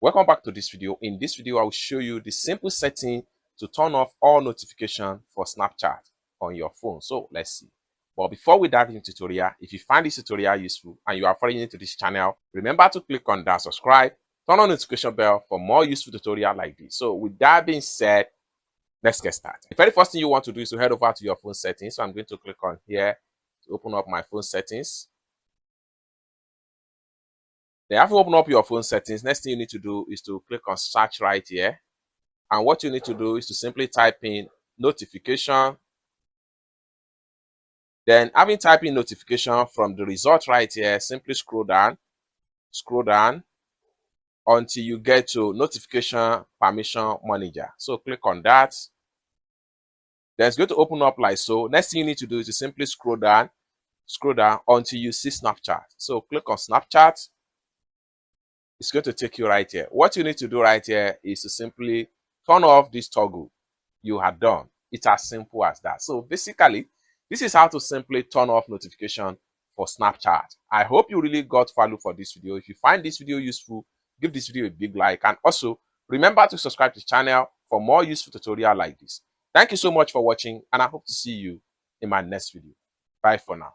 Welcome back to this video. In this video, I will show you the simple setting to turn off all notification for Snapchat on your phone. So let's see. But before we dive into tutorial, if you find this tutorial useful and you are foreign into this channel, remember to click on that subscribe, turn on notification bell for more useful tutorial like this. So with that being said, let's get started. The very first thing you want to do is to head over to your phone settings. So I'm going to click on here to open up my phone settings. Then after you open up your phone settings, next thing you need to do is to click on search right here. And what you need to do is to simply type in notification. Then having typed in notification from the result right here, simply scroll down until you get to notification permission manager. So click on that. Then it's going to open up like so. Next thing you need to do is to simply scroll down until you see Snapchat. So click on Snapchat. It's going to take you right here. What you need to do right here is to simply turn off this toggle you had done. It's as simple as that. So basically, this is how to simply turn off notification for Snapchat. I hope you really got value for this video. If you find this video useful, give this video a big like, and also remember to subscribe to the channel for more useful tutorial like this. Thank you so much for watching, and I hope to see you in my next video. Bye for now.